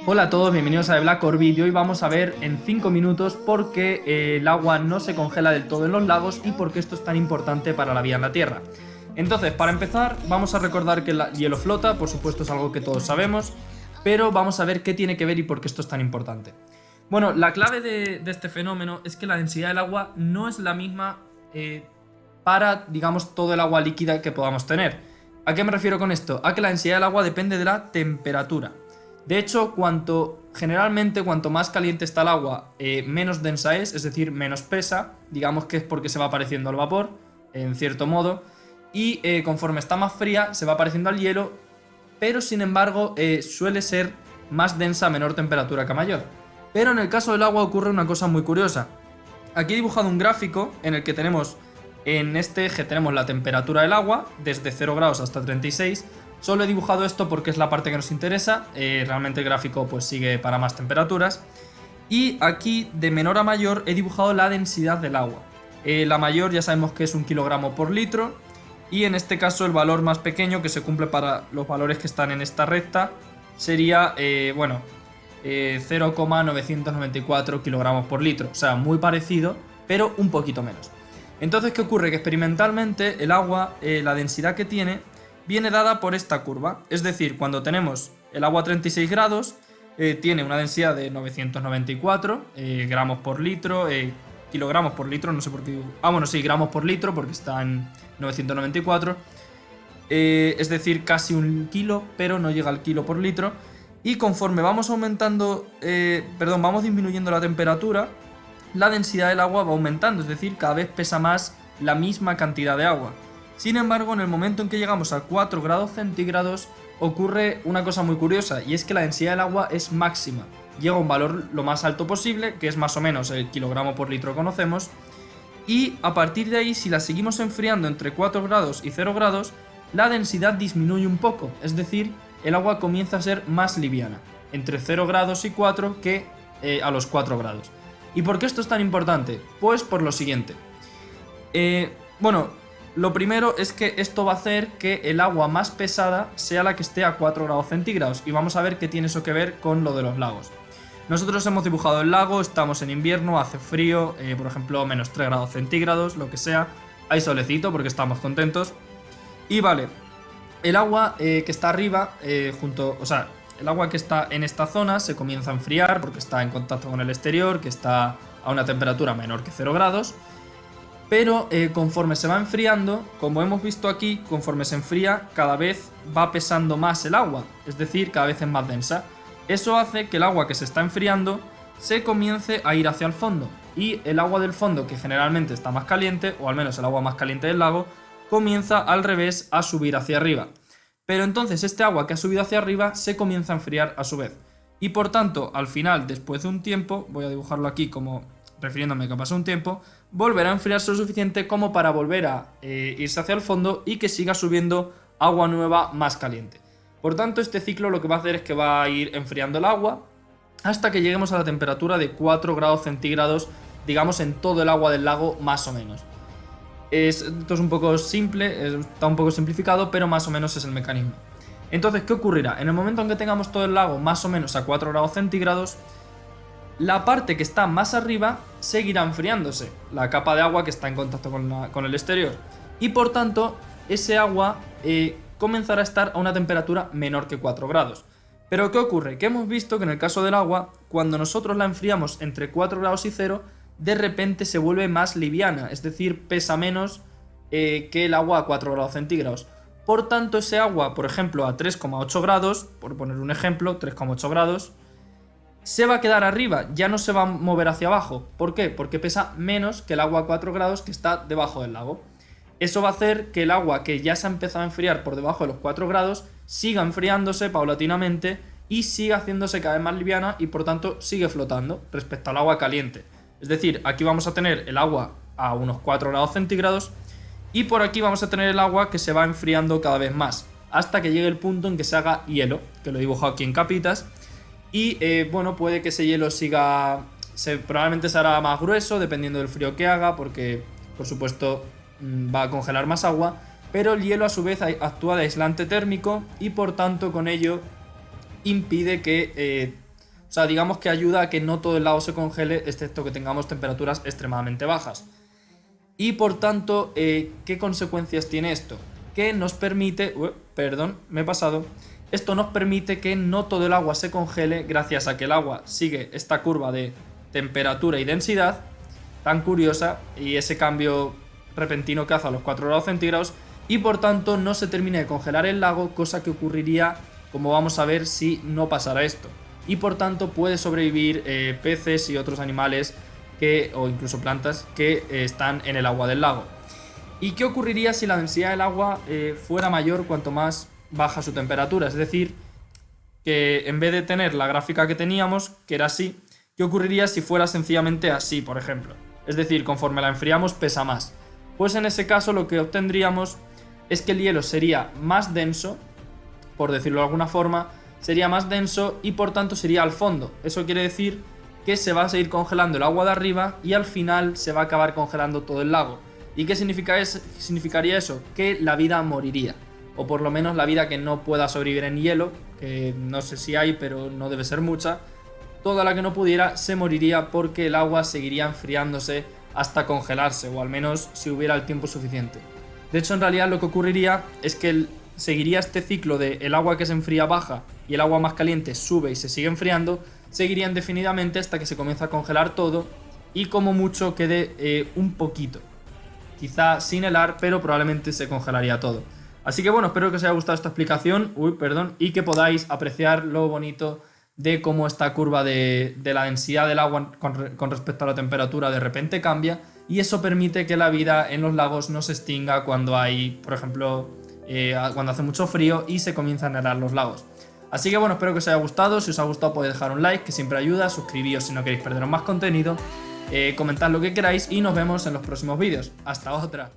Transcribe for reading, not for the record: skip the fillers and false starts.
Hola a todos, bienvenidos a The Black Orb y hoy vamos a ver en 5 minutos por qué el agua no se congela del todo en los lagos y por qué esto es tan importante para la vida en la Tierra. Entonces, para empezar, vamos a recordar que el hielo flota, por supuesto es algo que todos sabemos, pero vamos a ver qué tiene que ver y por qué esto es tan importante. Bueno, la clave de este fenómeno es que la densidad del agua no es la misma para, digamos, todo el agua líquida que podamos tener. ¿A qué me refiero con esto? A que la densidad del agua depende de la temperatura. De hecho, generalmente cuanto más caliente está el agua, menos densa es decir, menos pesa. Digamos que es porque se va pareciendo al vapor, en cierto modo. Y conforme está más fría, se va pareciendo al hielo, pero sin embargo suele ser más densa a menor temperatura que a mayor. Pero en el caso del agua ocurre una cosa muy curiosa. Aquí he dibujado un gráfico en el que tenemos, en este eje tenemos la temperatura del agua, desde 0 grados hasta 36. Solo he dibujado esto porque es la parte que nos interesa, realmente el gráfico pues sigue para más temperaturas. Y aquí, de menor a mayor, he dibujado la densidad del agua. La mayor ya sabemos que es 1 kilogramo por litro, y en este caso el valor más pequeño que se cumple para los valores que están en esta recta sería, 0,994 kilogramos por litro, o sea, muy parecido, pero un poquito menos. Entonces, ¿qué ocurre? Que experimentalmente el agua, la densidad que tiene, viene dada por esta curva. Es decir, cuando tenemos el agua a 36 grados, tiene una densidad de 994 gramos por litro, kilogramos por litro, no sé por qué. Gramos por litro, porque está en 994. Es decir, casi 1 kilo, pero no llega al kilo por litro. Y conforme vamos vamos disminuyendo la temperatura, la densidad del agua va aumentando, es decir, cada vez pesa más la misma cantidad de agua. Sin embargo, en el momento en que llegamos a 4 grados centígrados, ocurre una cosa muy curiosa, y es que la densidad del agua es máxima. Llega a un valor lo más alto posible, que es más o menos el kilogramo por litro que conocemos, y a partir de ahí, si la seguimos enfriando entre 4 grados y 0 grados, la densidad disminuye un poco, es decir, el agua comienza a ser más liviana, entre 0 grados y 4 que a los 4 grados. ¿Y por qué esto es tan importante? Pues por lo siguiente. Lo primero es que esto va a hacer que el agua más pesada sea la que esté a 4 grados centígrados, y vamos a ver qué tiene eso que ver con lo de los lagos. Nosotros hemos dibujado el lago, estamos en invierno, hace frío, por ejemplo, menos 3 grados centígrados, lo que sea. Hay solecito porque estamos contentos. Y vale, el agua que está arriba, el agua que está en esta zona se comienza a enfriar porque está en contacto con el exterior, que está a una temperatura menor que 0 grados. Pero conforme se va enfriando, como hemos visto aquí, conforme se enfría, cada vez va pesando más el agua, es decir, cada vez es más densa. Eso hace que el agua que se está enfriando se comience a ir hacia el fondo, y el agua del fondo, que generalmente está más caliente, o al menos el agua más caliente del lago, comienza al revés a subir hacia arriba. Pero entonces este agua que ha subido hacia arriba se comienza a enfriar a su vez. Y por tanto, al final, después de un tiempo, voy a dibujarlo aquí como refiriéndome a que pasó un tiempo, volverá a enfriarse lo suficiente como para volver a irse hacia el fondo y que siga subiendo agua nueva más caliente. Por tanto, este ciclo lo que va a hacer es que va a ir enfriando el agua hasta que lleguemos a la temperatura de 4 grados centígrados, digamos, en todo el agua del lago, más o menos. Esto es un poco simple, está un poco simplificado, pero más o menos es el mecanismo. Entonces, ¿qué ocurrirá? En el momento en que tengamos todo el lago más o menos a 4 grados centígrados, la parte que está más arriba seguirá enfriándose, la capa de agua que está en contacto con el exterior. Y por tanto, ese agua comenzará a estar a una temperatura menor que 4 grados. Pero ¿qué ocurre? Que hemos visto que en el caso del agua, cuando nosotros la enfriamos entre 4 grados y 0, de repente se vuelve más liviana, es decir, pesa menos que el agua a 4 grados centígrados. Por tanto, ese agua, por ejemplo, a 3,8 grados, por poner un ejemplo, 3,8 grados, se va a quedar arriba, ya no se va a mover hacia abajo. ¿Por qué? Porque pesa menos que el agua a 4 grados que está debajo del lago. Eso va a hacer que el agua que ya se ha empezado a enfriar por debajo de los 4 grados siga enfriándose paulatinamente y siga haciéndose cada vez más liviana, y por tanto sigue flotando respecto al agua caliente. Es decir, aquí vamos a tener el agua a unos 4 grados centígrados y por aquí vamos a tener el agua que se va enfriando cada vez más, hasta que llegue el punto en que se haga hielo, que lo he dibujado aquí en capitas. Y puede que ese hielo probablemente se hará más grueso dependiendo del frío que haga, porque por supuesto va a congelar más agua, pero el hielo a su vez actúa de aislante térmico y por tanto con ello impide que, o sea, digamos que ayuda a que no todo el lago se congele, excepto que tengamos temperaturas extremadamente bajas. Y por tanto, ¿qué consecuencias tiene esto? Que nos permite, perdón, me he pasado, esto nos permite que no todo el agua se congele gracias a que el agua sigue esta curva de temperatura y densidad tan curiosa y ese cambio repentino que hace a los 4 grados centígrados y por tanto no se termina de congelar el lago, cosa que ocurriría, como vamos a ver, si no pasara esto. Y por tanto puede sobrevivir peces y otros animales o incluso plantas que están en el agua del lago. ¿Y qué ocurriría si la densidad del agua fuera mayor cuanto más baja su temperatura? Es decir, que en vez de tener la gráfica que teníamos, que era así, ¿qué ocurriría si fuera sencillamente así, por ejemplo? Es decir, conforme la enfriamos pesa más. Pues en ese caso lo que obtendríamos es que el hielo sería más denso, por decirlo de alguna forma, sería más denso y por tanto sería al fondo. Eso quiere decir que se va a seguir congelando el agua de arriba y al final se va a acabar congelando todo el lago. ¿Y qué significaría eso? Que la vida moriría. O por lo menos la vida que no pueda sobrevivir en hielo, que no sé si hay, pero no debe ser mucha. Toda la que no pudiera se moriría porque el agua seguiría enfriándose hasta congelarse, o al menos si hubiera el tiempo suficiente. De hecho, en realidad lo que ocurriría es que seguiría este ciclo de el agua que se enfría baja y el agua más caliente sube y se sigue enfriando, seguiría indefinidamente hasta que se comienza a congelar todo y como mucho quede un poquito. Quizá sin helar, pero probablemente se congelaría todo. Así que bueno, espero que os haya gustado esta explicación, y que podáis apreciar lo bonito de cómo esta curva de la densidad del agua con respecto a la temperatura de repente cambia y eso permite que la vida en los lagos no se extinga cuando hay, por ejemplo, cuando hace mucho frío y se comienzan a helar los lagos. Así que bueno, espero que os haya gustado. Si os ha gustado podéis dejar un like, que siempre ayuda, suscribíos si no queréis perderos más contenido, comentad lo que queráis y nos vemos en los próximos vídeos. Hasta otra.